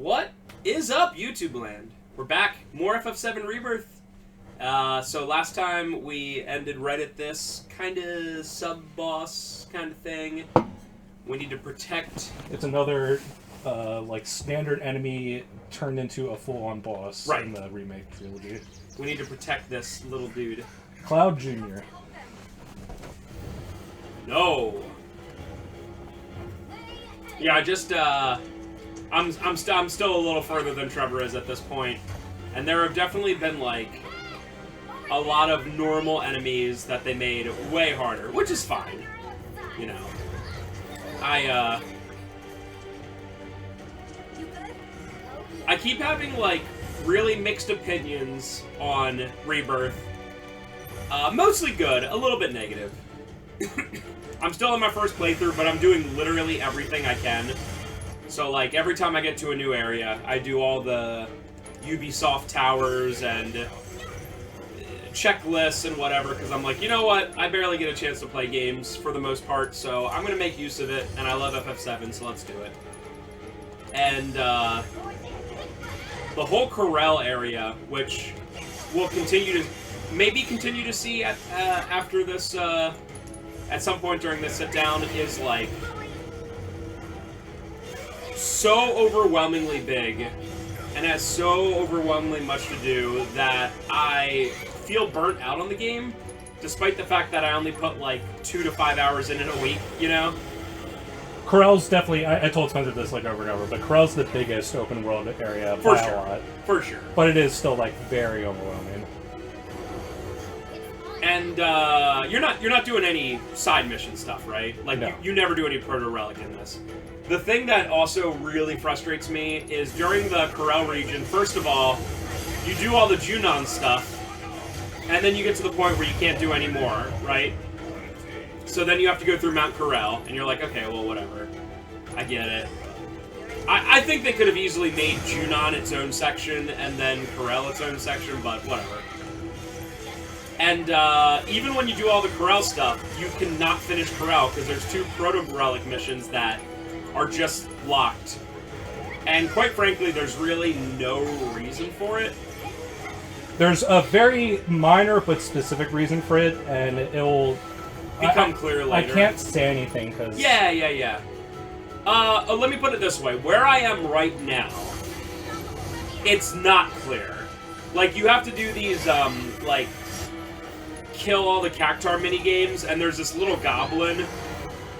What is up, YouTube land? We're back. More FF7 Rebirth. So last time we ended right at this kind of sub-boss kind of thing. We need to protect... It's another, like, standard enemy turned into a full-on boss in the remake trilogy. We need to protect this little dude. Cloud Jr. No! Yeah, I just, I'm still a little further than Trevor is at this point. And there have definitely been, like, a lot of normal enemies that they made way harder, which is fine. You know. I keep having, like, really mixed opinions on Rebirth. Mostly good, a little bit negative. I'm still in my first playthrough, but I'm doing literally everything I can. So, like, every time I get to a new area, I do all the Ubisoft towers and checklists and whatever, because I'm like, you know what? I barely get a chance to play games for the most part, so I'm going to make use of it, and I love FF7, so let's do it. And, the whole Corel area, which we'll maybe continue to see after this, at some point during this sit-down, is, like, so overwhelmingly big and has so overwhelmingly much to do that I feel burnt out on the game, despite the fact that I only put, like, 2 to 5 hours in a week, you know? Corel's definitely, I told Spencer this, like, over and over, but Corel's the biggest open world area by a lot. For sure. But it is still, like, very overwhelming. And, you're not doing any side mission stuff, right? Like, no. you never do any proto-relic in this. The thing that also really frustrates me is during the Corel region, first of all, you do all the Junon stuff, and then you get to the point where you can't do any more, right? So then you have to go through Mount Corel, and you're like, okay, well, whatever. I get it. I think they could have easily made Junon its own section, and then Corel its own section, but whatever. And even when you do all the Corel stuff, you cannot finish Corel, because there's 2 proto-relic missions that are just locked. And quite frankly, there's really no reason for it. There's a very minor but specific reason for it, and it'll become clear later. I can't say anything, because... Yeah. Let me put it this way. Where I am right now, it's not clear. Like, you have to do these, like, kill all the Cactar minigames, and there's this little goblin,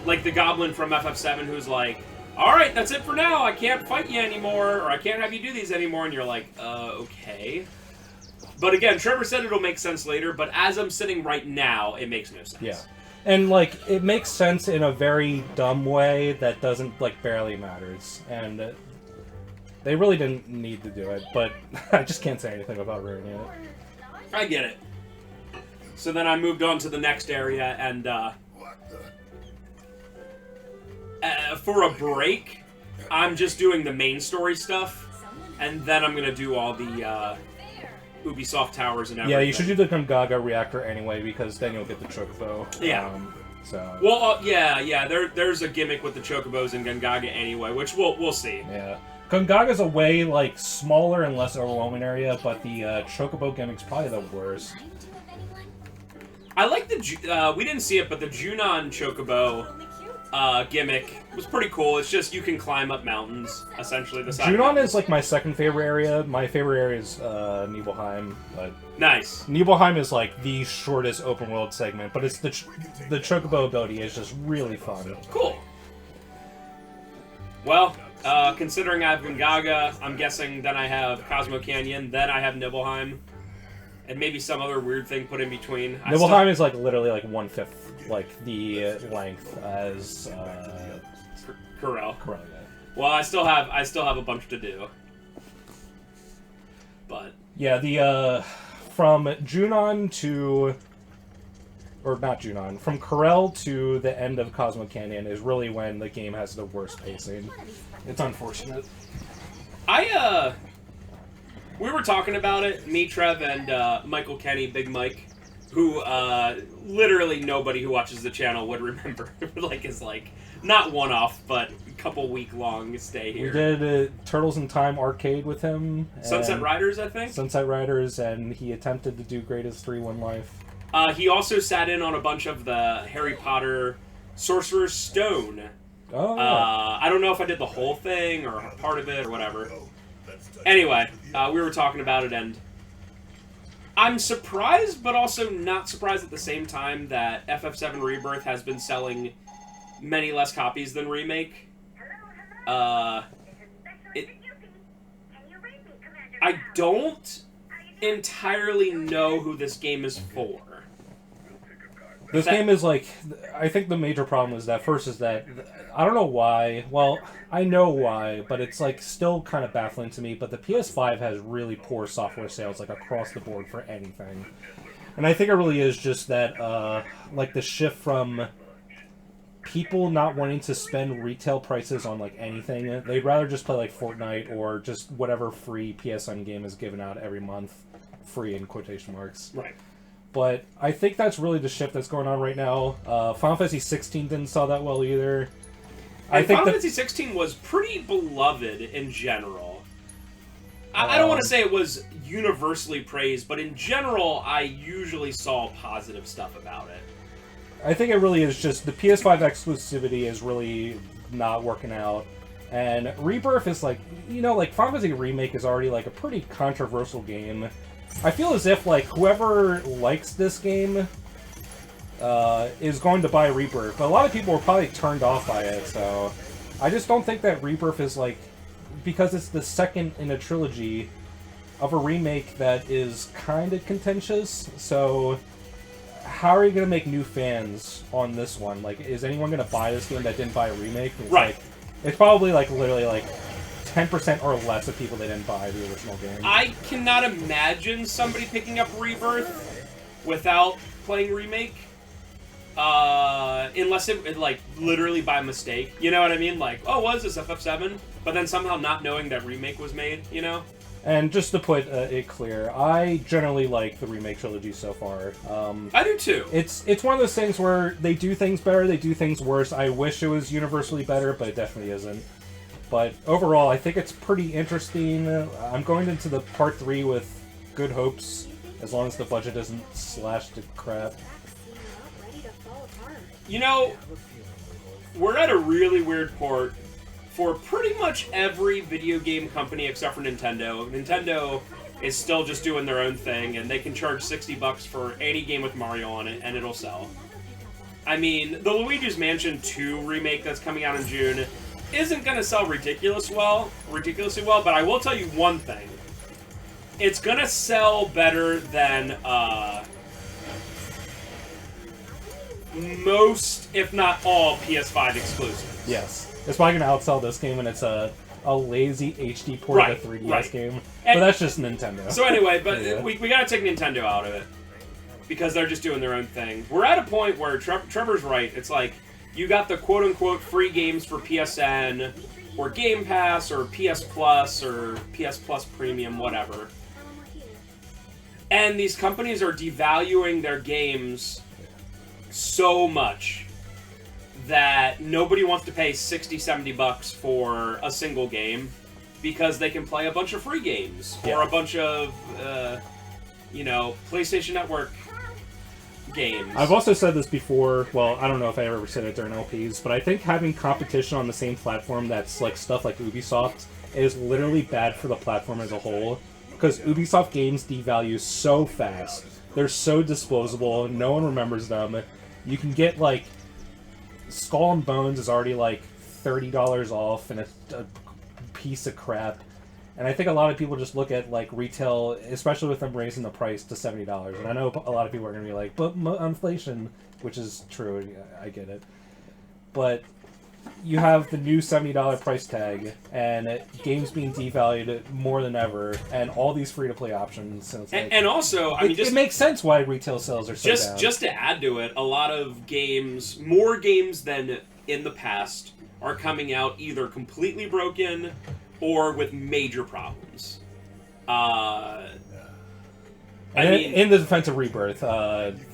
like the goblin from FF7, who's like, alright, that's it for now, I can't fight you anymore, or I can't have you do these anymore, and you're like, okay. But again, Trevor said it'll make sense later, but as I'm sitting right now, it makes no sense. Yeah. And, like, it makes sense in a very dumb way that doesn't, like, barely matters. And they really didn't need to do it, but I just can't say anything about ruining it. I get it. So then I moved on to the next area, and, for a break, I'm just doing the main story stuff, and then I'm gonna do all the, Ubisoft towers and everything. Yeah, you should do the Gongaga reactor anyway, because then you'll get the Chocobo. Yeah. So. Well, yeah. There's a gimmick with the Chocobos and Gongaga anyway, which we'll see. Yeah. Gongaga's a way, like, smaller and less overwhelming area, but the Chocobo gimmick's probably the worst. I like the, we didn't see it, but the Junon Chocobo gimmick was pretty cool. It's just you can climb up mountains, essentially. The side Junon is, like, my second favorite area. My favorite area is Nibelheim, but... Nice. Nibelheim is, like, the shortest open world segment, but it's the Chocobo ability is just really fun. Cool. Well, considering I have Gongaga, I'm guessing then I have Cosmo Canyon, then I have Nibelheim. And maybe some other weird thing put in between. Nibelheim is, like, literally, like, 1/5, like, the length as, Corel. Corel, yeah. Well, I still have a bunch to do. But... Yeah, the, from Junon to... Or not Junon. From Corel to the end of Cosmo Canyon is really when the game has the worst pacing. It's unfortunate. We were talking about it, me, Trev, and Michael Kenny, Big Mike, who literally nobody who watches the channel would remember. Like, is like not one-off, but a couple week-long stay here. We did Turtles in Time arcade with him. Sunset Riders, I think. Sunset Riders, and he attempted to do Greatest 3-1 Life. He also sat in on a bunch of the Harry Potter Sorcerer's Stone. Oh. I don't know if I did the whole thing or part of it or whatever. Anyway, we were talking about it, and I'm surprised, but also not surprised at the same time that FF7 Rebirth has been selling many less copies than Remake. I don't entirely know who this game is for. This game is like, I think the major problem is that first is that, I don't know why, well, I know why, but it's like still kind of baffling to me, but the PS5 has really poor software sales like across the board for anything. And I think it really is just that, like the shift from people not wanting to spend retail prices on like anything. They'd rather just play like Fortnite or just whatever free PSN game is given out every month, free in quotation marks. Right. But I think that's really the shift that's going on right now. Final Fantasy 16 didn't sell that well either. And Final Fantasy 16 was pretty beloved in general. I don't want to say it was universally praised, but in general, I usually saw positive stuff about it. I think it really is just the PS5 exclusivity is really not working out. And Rebirth is like, you know, like Final Fantasy Remake is already like a pretty controversial game. I feel as if, like, whoever likes this game is going to buy Rebirth. But a lot of people were probably turned off by it, so I just don't think that Rebirth is, like, because it's the second in a trilogy of a remake that is kind of contentious, so how are you going to make new fans on this one? Like, is anyone going to buy this game that didn't buy a remake? It's right. Like, it's probably, like, literally, like, 10% or less of people that didn't buy the original game. I cannot imagine somebody picking up Rebirth without playing Remake. Unless it, like, literally by mistake. You know what I mean? Like, oh, what is this, FF7? But then somehow not knowing that Remake was made, you know? And just to put it clear, I generally like the Remake trilogy so far. I do too. It's one of those things where they do things better, they do things worse. I wish it was universally better, but it definitely isn't. But overall, I think it's pretty interesting. I'm going into the part 3 with good hopes, as long as the budget isn't slashed to crap. You know, we're at a really weird port for pretty much every video game company except for Nintendo. Nintendo is still just doing their own thing, and they can charge $60 for any game with Mario on it, and it'll sell. I mean, the Luigi's Mansion 2 remake that's coming out in June isn't going to sell ridiculously well, but I will tell you one thing. It's going to sell better than most, if not all, PS5 exclusives. Yes. It's probably going to outsell this game, and it's a lazy HD port of a 3DS game. But that's just Nintendo. So anyway, but yeah. we got to take Nintendo out of it. Because they're just doing their own thing. We're at a point where Trevor's right. It's like, you got the quote-unquote free games for PSN, or Game Pass, or PS Plus, or PS Plus Premium, whatever. And these companies are devaluing their games so much that nobody wants to pay $60-$70 for a single game because they can play a bunch of free games, or a bunch of, PlayStation Network games. I've also said this before, well, I don't know if I ever said it during LPs, but I think having competition on the same platform that's like stuff like Ubisoft is literally bad for the platform as a whole, because Ubisoft games devalue so fast. They're so disposable, no one remembers them. You can get like Skull and Bones is already like $30 off and it's a piece of crap. And I think a lot of people just look at, like, retail, especially with them raising the price to $70. And I know a lot of people are going to be like, but inflation, which is true, I get it. But you have the new $70 price tag, and games being devalued more than ever, and all these free-to-play options. And, it's like, and also, I mean, it makes sense why retail sales are so down. Just to add to it, a lot of games, more games than in the past, are coming out either completely broken or with major problems. And in the defense of Rebirth,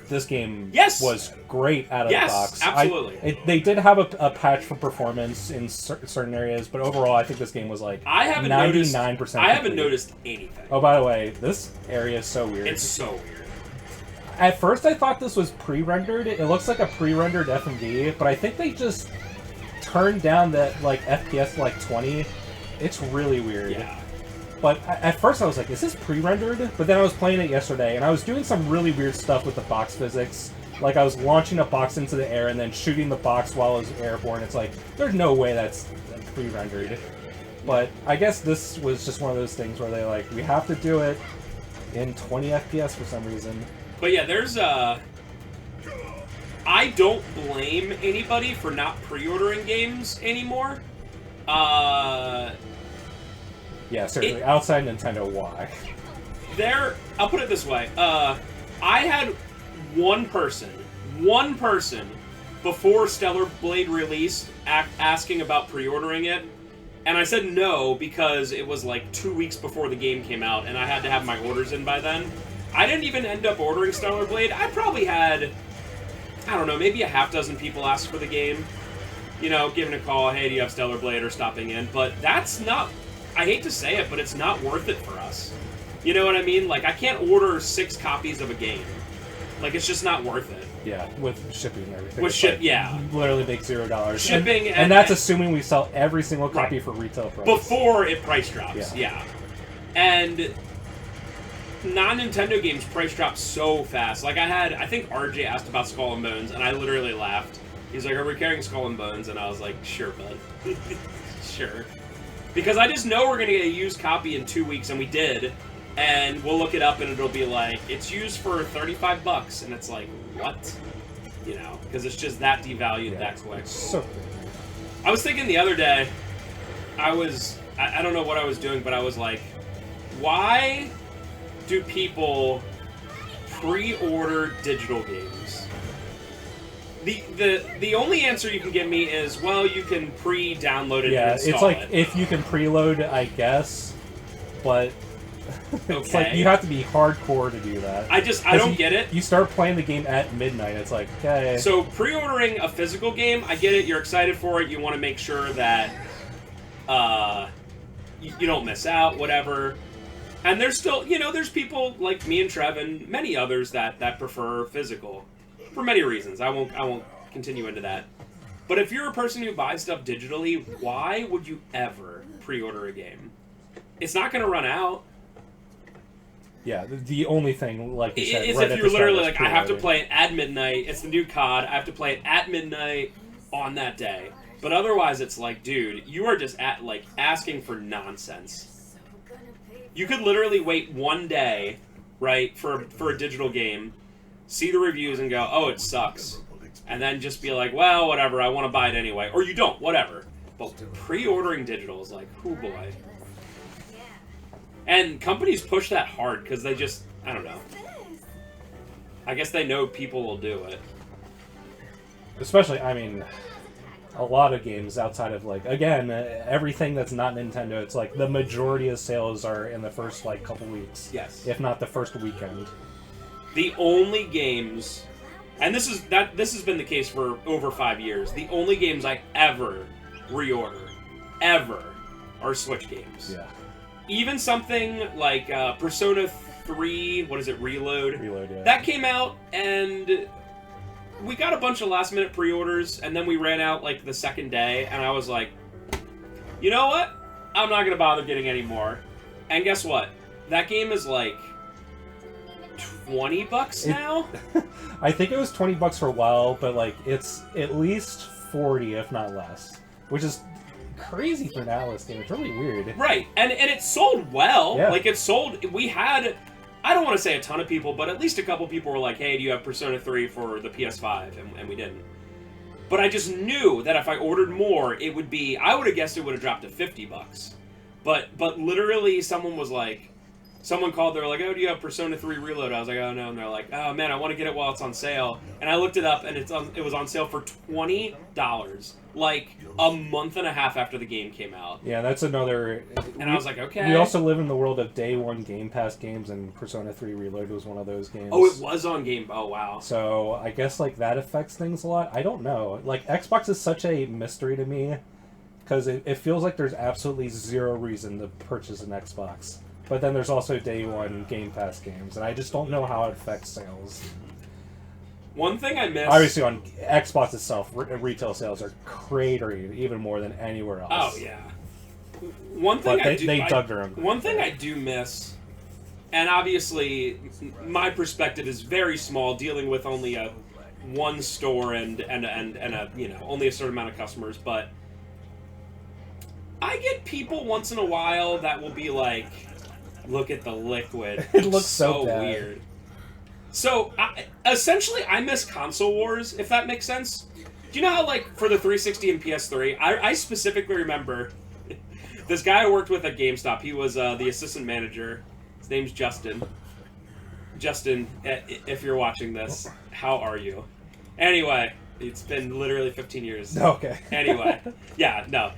this game was great out of the box. Absolutely. They did have a patch for performance in certain areas, but overall, I think this game was like 99%. I haven't noticed anything. Oh, by the way, this area is so weird. It's so weird. At first, I thought this was pre-rendered. It looks like a pre-rendered FMV, but I think they just turned down that like FPS to like 20. It's really weird. Yeah. But at first I was like, is this pre-rendered? But then I was playing it yesterday, and I was doing some really weird stuff with the box physics. Like, I was launching a box into the air and then shooting the box while it was airborne. It's like, there's no way that's pre-rendered. But I guess this was just one of those things where they like, we have to do it in 20 FPS for some reason. But yeah, there's I don't blame anybody for not pre-ordering games anymore. Yeah, certainly. Outside Nintendo, why? I'll put it this way. I had one person before Stellar Blade released asking about pre-ordering it, and I said no because it was like 2 weeks before the game came out, and I had to have my orders in by then. I didn't even end up ordering Stellar Blade. I probably had, I don't know, maybe a half dozen people ask for the game. You know, giving a call, hey, do you have Stellar Blade, or stopping in. But that's not... I hate to say it, but it's not worth it for us. You know what I mean? Like, I can't order 6 copies of a game. Like, it's just not worth it. Yeah, with shipping and everything. Yeah. Literally make $0. Shipping and that's assuming we sell every single copy for retail price. Before it price drops, yeah. And non-Nintendo games price drop so fast. Like, I think RJ asked about Skull and Bones, and I literally laughed. He's like, are we carrying Skull and Bones? And I was like, sure, bud. Sure. Because I just know we're going to get a used copy in 2 weeks, and we did. And we'll look it up, and it'll be like, it's used for $35, and it's like, what? You know, because it's just that devalued that quick. So I was thinking the other day, I don't know what I was doing, but I was like, why do people pre-order digital games? The only answer you can give me is, well, you can pre-download it and install it's like, it. if you can preload, I guess, but it's Okay. like, you have to be hardcore to do that. I don't get it. You start playing the game at midnight, it's like, okay. So, pre-ordering a physical game, I get it, you're excited for it, you want to make sure that you don't miss out, whatever. And there's still, you know, there's people like me and Trev and many others that prefer physical. For many reasons. I won't continue into that. But if you're a person who buys stuff digitally, why would you ever pre-order a game? It's not going to run out. Yeah, the only thing, like you said, is right if you're literally like, I have to play it at midnight, it's the new COD, I have to play it at midnight on that day. But otherwise, it's like, dude, you are just asking for nonsense. You could literally wait one day, right, for a digital game, see the reviews and go, oh, it sucks. And then just be like, well, whatever, I want to buy it anyway. Or you don't, whatever. But pre-ordering digital is like, oh boy. And companies push that hard because they just, I don't know. I guess they know people will do it. Especially, I mean, a lot of games outside of, like, again, everything that's not Nintendo, it's like the majority of sales are in the first, like, couple weeks. Yes. If not the first weekend. The only games, and this has been the case for over 5 years, the only games I ever reorder, ever, are Switch games. Yeah. Even something like Persona 3, what is it, Reload? Reload, yeah. That came out, and we got a bunch of last-minute pre-orders, and then we ran out, like, the second day, and I was like, you know what? I'm not going to bother getting any more. And guess what? That game is, like, $20 now? I think it was $20 for a while, but, like, it's at least 40, if not less. Which is crazy for an Atlas game. It's really weird. Right, and it sold well. Yeah. Like, it sold... We had... I don't want to say a ton of people, but at least a couple people were like, hey, do you have Persona 3 for the PS5? And we didn't. But I just knew that if I ordered more, it would be... I would have guessed it would have dropped to $50. But literally, someone was like, someone called. They were like, "Oh, do you have Persona 3 Reload?" I was like, "Oh no," and they're like, "Oh man, I want to get it while it's on sale." And I looked it up, and it was on sale for $20, like a month and a half after the game came out. Yeah, that's another. And I was like, okay. We also live in the world of day one Game Pass games, and Persona 3 Reload was one of those games. Oh, it was on Game. Oh wow. So I guess like that affects things a lot. I don't know. Like Xbox is such a mystery to me because it feels like there's absolutely zero reason to purchase an Xbox. But then there's also day one Game Pass games, and I just don't know how it affects sales. One thing I missed... Obviously, on Xbox itself, retail sales are cratering even more than anywhere else. Oh, yeah. One thing they dug their own. One thing I do miss, and obviously my perspective is very small, dealing with only one store and a, you know, only a certain amount of customers, but I get people once in a while that will be like, look at the liquid. It looks so bad. Weird. So, essentially, I miss console wars, if that makes sense. Do you know how, like, for the 360 and PS3, I specifically remember this guy I worked with at GameStop. He was the assistant manager. His name's Justin. Justin, if you're watching this, how are you? Anyway, it's been literally 15 years. Okay. Anyway, yeah, no.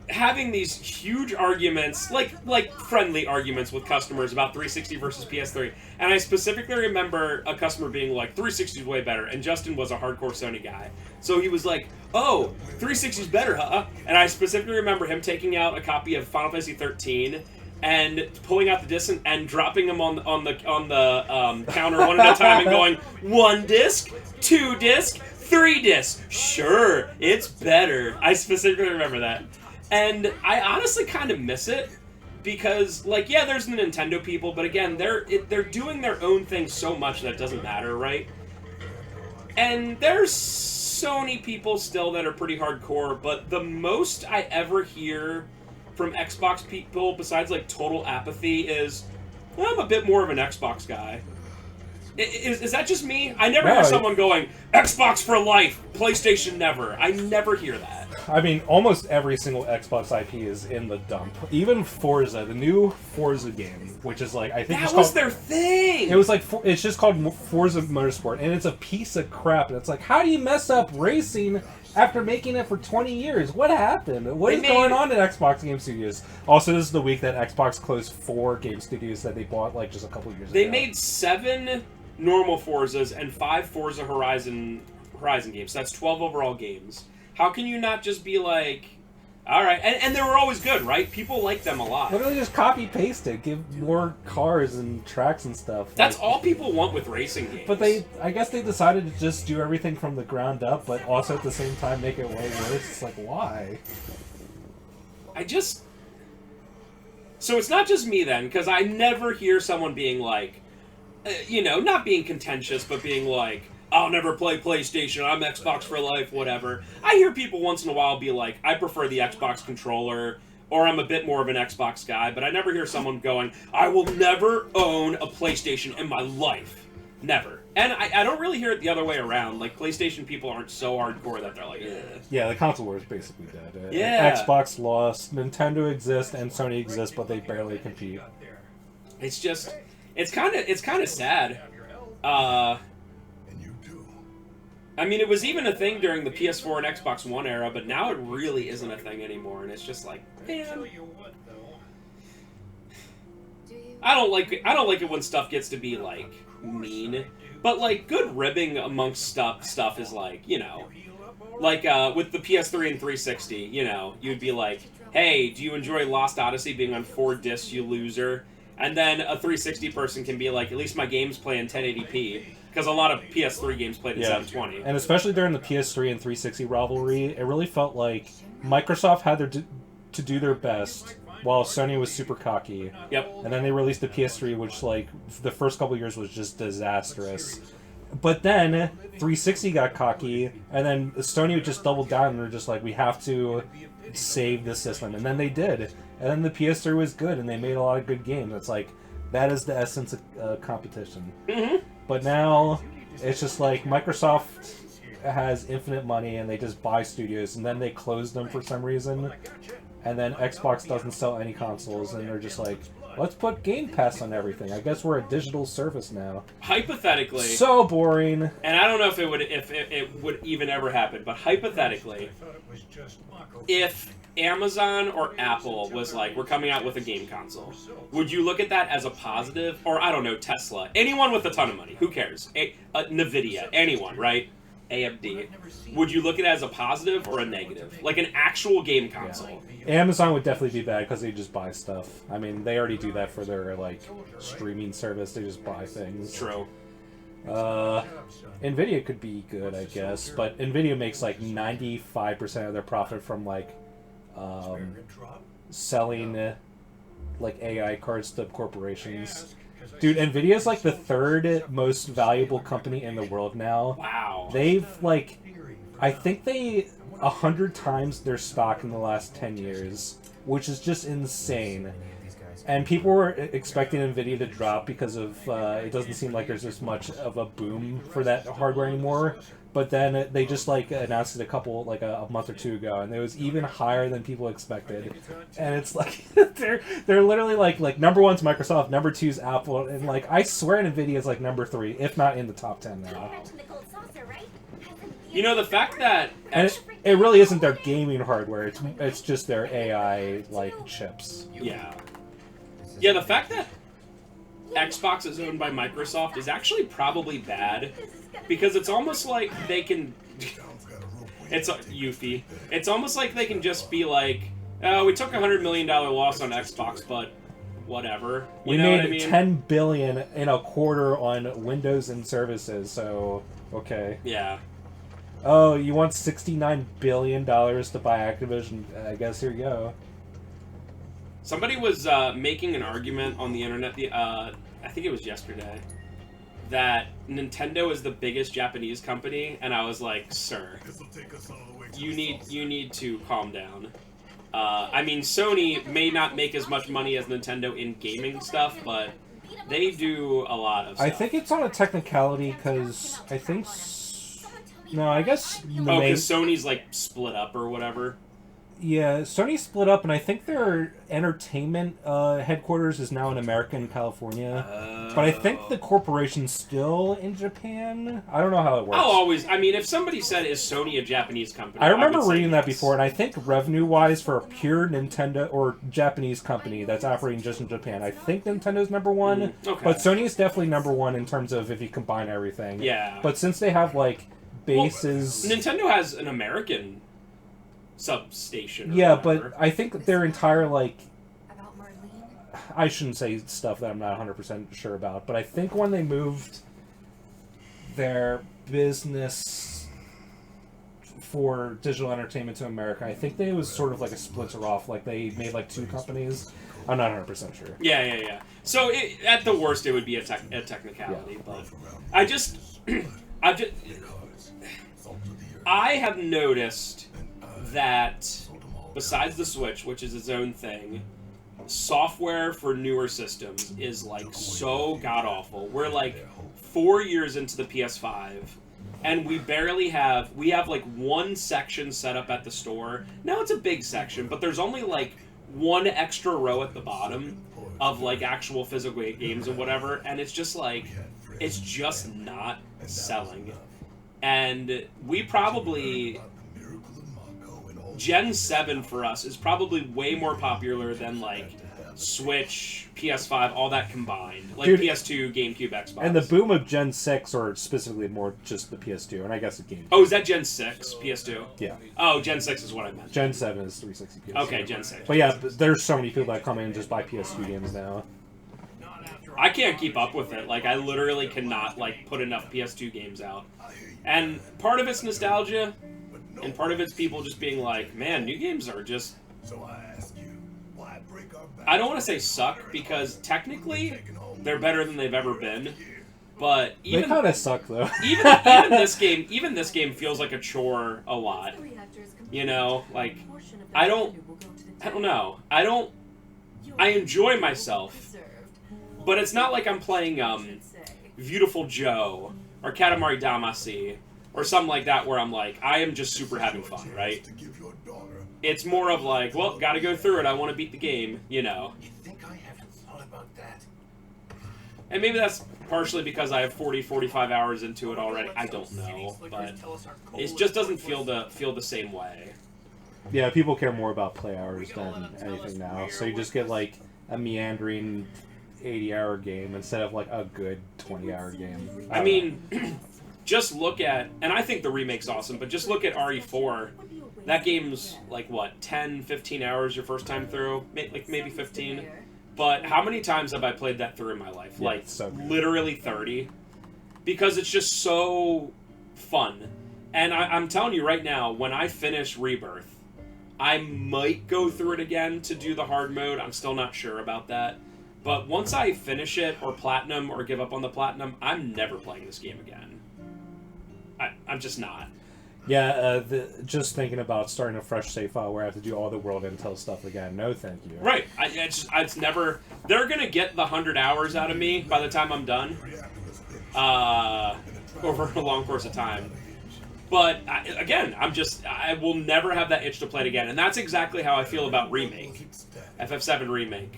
Having these huge arguments, like friendly arguments with customers about 360 versus PS3, and I specifically remember a customer being like, 360 is way better, and Justin was a hardcore Sony guy. So he was like, oh, 360 is better, huh? And I specifically remember him taking out a copy of Final Fantasy 13 and pulling out the disc and dropping them on the counter one at a time and going, 1 disc, 2 disc, 3 disc. Sure, it's better. I specifically remember that. And I honestly kind of miss it because, like, yeah, there's the Nintendo people, but again, they're doing their own thing so much that it doesn't matter, right? And there's Sony people still that are pretty hardcore, but the most I ever hear from Xbox people, besides, like, total apathy, is, well, I'm a bit more of an Xbox guy. Is that just me? I never hear someone going, Xbox for life, PlayStation never. I never hear that. I mean, almost every single Xbox IP is in the dump. Even Forza, the new Forza game, which is like, I think that was their thing! It was like, it's just called Forza Motorsport, and it's a piece of crap. And it's like, how do you mess up racing after making it for 20 years? What happened? What is going on at Xbox Game Studios? Also, this is the week that Xbox closed 4 game studios that they bought like just a couple years ago. They made 7 normal Forzas and 5 Forza Horizon games. So that's 12 overall games. How can you not just be like, all right, and they were always good, right? People like them a lot. Literally just copy paste it, give more cars and tracks and stuff. That's all people want with racing games. But I guess they decided to just do everything from the ground up, but also at the same time make it way worse. It's like, why? So it's not just me then, because I never hear someone being like, you know, not being contentious, but being like, I'll never play PlayStation, I'm Xbox for life, whatever. I hear people once in a while be like, I prefer the Xbox controller, or I'm a bit more of an Xbox guy, but I never hear someone going, I will never own a PlayStation in my life. Never. And I don't really hear it the other way around. Like, PlayStation people aren't so hardcore that they're like, ugh. Yeah, the console war is basically dead. Yeah. Xbox lost, Nintendo exists, and Sony exists, but they barely compete. It's just, it's kind of sad. I mean, it was even a thing during the PS4 and Xbox One era, but now it really isn't a thing anymore, and it's just like, man. I don't like it when stuff gets to be like mean, but like good ribbing amongst stuff is like, you know, like with the PS3 and 360, you know, you'd be like, hey, do you enjoy Lost Odyssey being on 4 discs, you loser? And then a 360 person can be like, at least my game's playing 1080p. Because a lot of PS3 games played in 720. And especially during the PS3 and 360 rivalry, it really felt like Microsoft had to do their best, while Sony was super cocky. Yep. And then they released the PS3, which, like, the first couple years was just disastrous. But then 360 got cocky, and then Sony would just double down, and they're just like, we have to save the system. And then they did. And then the PS3 was good, and they made a lot of good games. It's like, that is the essence of competition. Mm-hmm. But now, it's just like Microsoft has infinite money and they just buy studios and then they close them for some reason. and then Xbox doesn't sell any consoles, and they're just like, let's put Game Pass on everything. I guess we're a digital service now. Hypothetically, so boring. And I don't know if it would even ever happen, but hypothetically, if Amazon or Apple was like, we're coming out with a game console, would you look at that as a positive? Or, I don't know, Tesla. Anyone with a ton of money. Who cares? NVIDIA. Anyone, right? AMD. Would you look at it as a positive or a negative? Like an actual game console. Yeah. Amazon would definitely be bad because they just buy stuff. I mean, they already do that for their, like, streaming service. They just buy things. True. NVIDIA could be good, I guess. But NVIDIA makes, like, 95% of their profit from, like, selling like AI cards to corporations. Dude, NVIDIA is like the third most valuable company in the world now. Wow. They've like, I think they 100 times their stock in the last 10 years, which is just insane. And people were expecting NVIDIA to drop because of it doesn't seem like there's as much of a boom for that hardware anymore. But then they just like announced it a month or two ago, and it was even higher than people expected. And it's like they're literally like number one's Microsoft, number two's Apple, and like I swear NVIDIA is like number 3, if not in the top 10 now. You know, the fact that it really isn't their gaming hardware; it's just their AI like chips. Yeah. Yeah, the fact that Xbox is owned by Microsoft is actually probably bad, because it's almost like they can... It's Yuffie. It's almost like they can just be like, oh, we took $100 million loss on Xbox, but whatever. We made $10 billion in a quarter on Windows and services, so okay. Yeah. Oh, you want $69 billion to buy Activision? I guess here you go. Somebody was making an argument on the internet, I think it was yesterday, that Nintendo is the biggest Japanese company, and I was like, sir, you need to calm down. I mean, Sony may not make as much money as Nintendo in gaming stuff, but they do a lot of stuff. I think it's on a technicality, because I think... No, I guess... Oh, because Sony's, like, split up or whatever? Yeah, Sony split up, and I think their entertainment headquarters is now in America and California. But I think the corporation's still in Japan. I don't know how it works. I mean, if somebody said, is Sony a Japanese company? I remember reading that before, and I think revenue-wise for a pure Nintendo or Japanese company that's operating just in Japan, I think Nintendo's number one. Okay. But Sony is definitely number one in terms of if you combine everything. Yeah. But since they have, like, bases... Well, Nintendo has an American substation. Yeah, but I think their entire, like... I shouldn't say stuff that I'm not 100% sure about, but I think when they moved their business for digital entertainment to America, I think they was sort of like a splinter off, like they made like 2 companies. I'm not 100% sure. Yeah. So at the worst, it would be a technicality, yeah. But I have noticed that besides the Switch, which is its own thing, software for newer systems is like so god awful. We're like 4 years into the PS5, and we have like one section set up at the store. Now it's a big section, but there's only like one extra row at the bottom of like actual physical games and whatever, and it's just like, it's just not selling. And we probably... Gen 7 for us is probably way more popular than, like, Switch, PS5, all that combined. Like, dude, PS2, GameCube, Xbox. And the boom of Gen 6, or specifically more just the PS2, and I guess the GameCube. Oh, is that Gen 6, PS2? Yeah. Oh, Gen 6 is what I meant. Gen 7 is 360 PS2. Okay, Gen 6. But yeah, there's so many people that come in and just buy PS2 games now. I can't keep up with it. Like, I literally cannot, like, put enough PS2 games out. And part of it's nostalgia, and part of it's people just being like, man, new games are just... I don't want to say suck, because technically, they're better than they've ever been. But even... They kind of suck, though. even this game feels like a chore a lot. You know? Like, I don't know. I enjoy myself, but it's not like I'm playing, Beautiful Joe, or Katamari Damacy, or something like that, where I'm like, I am just super having fun, right? It's more of like, well, gotta go through it. I want to beat the game, you know. You think I haven't thought about that? And maybe that's partially because I have 40, 45 hours into it already. I don't know, but it just doesn't feel the same way. Yeah, people care more about play hours than anything now. So you just get like a meandering 80-hour game instead of like a good 20-hour game. I mean, just look at, and I think the remake's awesome, but just look at RE4. That game's like, what, 10, 15 hours your first time through? Like maybe 15. But how many times have I played that through in my life? Yeah, like, so literally 30. Because it's just so fun. And I'm telling you right now, when I finish Rebirth, I might go through it again to do the hard mode. I'm still not sure about that. But once I finish it, or platinum, or give up on the platinum, I'm never playing this game again. I'm just not. Yeah, just thinking about starting a fresh save file where I have to do all the world intel stuff again. No, thank you. Right. It's never... They're going to get the 100 hours out of me by the time I'm done. Over a long course of time. But, again, I will never have that itch to play it again. And that's exactly how I feel about Remake. FF7 Remake.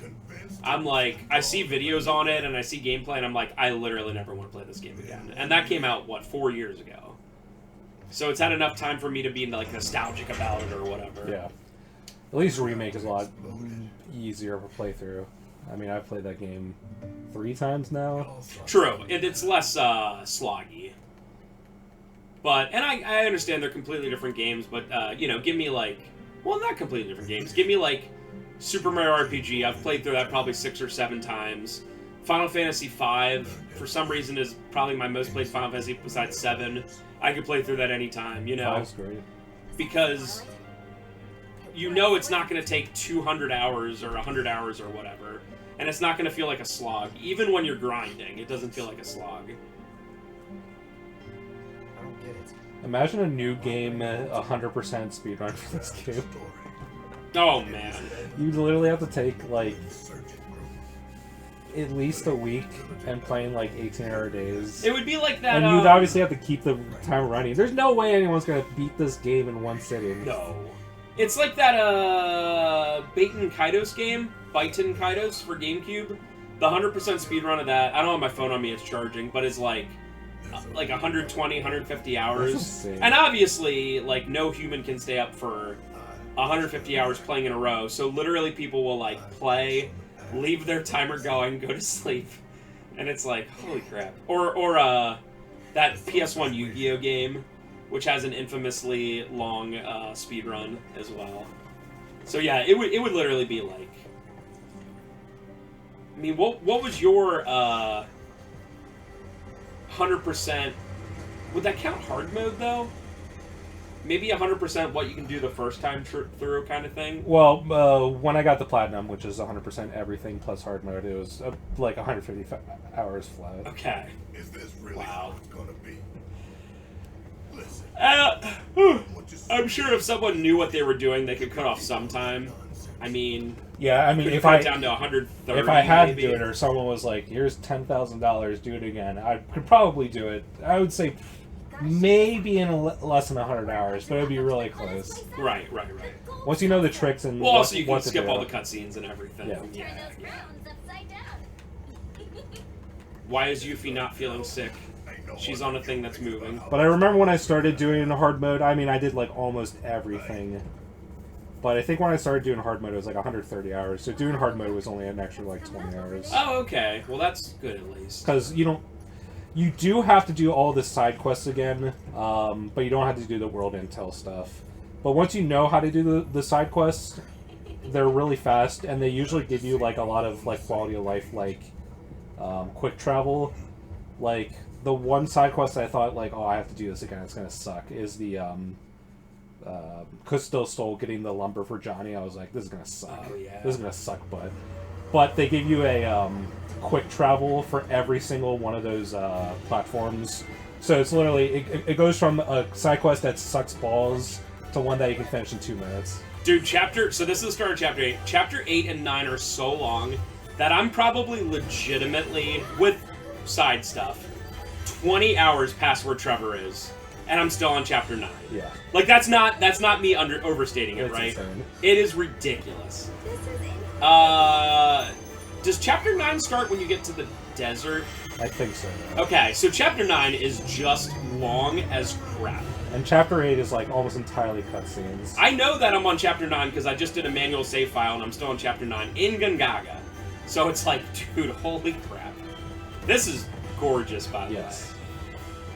I'm like, I see videos on it and I see gameplay and I'm like, I literally never want to play this game again. And that came out, what, 4 years ago? So it's had enough time for me to be like nostalgic about it or whatever. Yeah. At least Remake is a lot easier of a playthrough. I mean, I've played that game 3 times now. True. It's less sloggy. But, and I understand they're completely different games, but, you know, give me like, well, not completely different games. Give me like Super Mario RPG. I've played through that probably 6 or 7 times. Final Fantasy V, for some reason, is probably my most played Final Fantasy besides 7. I could play through that anytime, you know? That's great. Because you know it's not going to take 200 hours or 100 hours or whatever. And it's not going to feel like a slog. Even when you're grinding, it doesn't feel like a slog. I don't get it. Imagine a new game, 100% speedrun for this game. Oh, man. You literally have to take, like, at least a week and playing like 18-hour days. It would be like that. And you'd obviously have to keep the time running. There's no way anyone's gonna beat this game in one sitting. No. It's like that Baten Kaidos game, Baiten Kaidos for GameCube. The 100% speedrun of that. I don't have my phone on me; it's charging, but it's like 120, 150 hours. And obviously, like no human can stay up for 150 hours playing in a row. So literally, people will like play, leave their timer going, go to sleep, and it's like, holy crap. Or that PS1 Yu-Gi-Oh game, which has an infamously long speed run as well. So yeah, it would literally be like, I mean, what was your 100%? Would that count hard mode though? Maybe 100% what you can do the first time through kind of thing? Well, when I got the Platinum, which is 100% everything plus hard mode, it was like 150 hours flat. Okay. Is this really Wow. how it's gonna be? Listen. I'm sure if someone knew what they were doing, they could cut off some time. I mean... Yeah, I mean, if I down to 130, if I had maybe. to do it, or someone was like, "Here's $10,000, do it again," I could probably do it. I would say maybe in less than 100 hours, but it would be really close. Right. Once you know the tricks and Well, also you can what to skip do. all the cutscenes and everything. Yeah. Why is Yuffie not feeling sick? She's on a thing that's moving. But I remember when I started doing hard mode, I mean, I did like almost everything. But I think when I started doing hard mode, it was like 130 hours. So doing hard mode was only an extra like 20 hours. Oh, okay. Well, that's good at least. Because you do have to do all the side quests again, but you don't have to do the world intel stuff. But once you know how to do the side quests, they're really fast, and they usually give you like a lot of like quality of life, like quick travel. Like the one side quest I thought like, oh, I have to do this again, it's gonna suck, is the Custo Stole getting the lumber for Johnny. I was like, this is gonna suck. Oh, yeah. This is gonna suck, but they give you a quick travel for every single one of those platforms. So it's literally it goes from a side quest that sucks balls to one that you can finish in 2 minutes. Dude, so this is the start of Chapter 8. Chapter 8 and 9 are so long that I'm probably legitimately, with side stuff, 20 hours past where Trevor is. and I'm still on chapter 9. Yeah. Like that's not me overstating it, It's right? insane. It is ridiculous. Does chapter 9 start when you get to the desert? I think so. Yeah. Okay, so chapter 9 is just long as crap. And chapter 8 is like almost entirely cutscenes. I know that I'm on chapter 9 because I just did a manual save file and I'm still on chapter 9 in Gungaga. So it's like, dude, holy crap. This is gorgeous, by the Yes. way.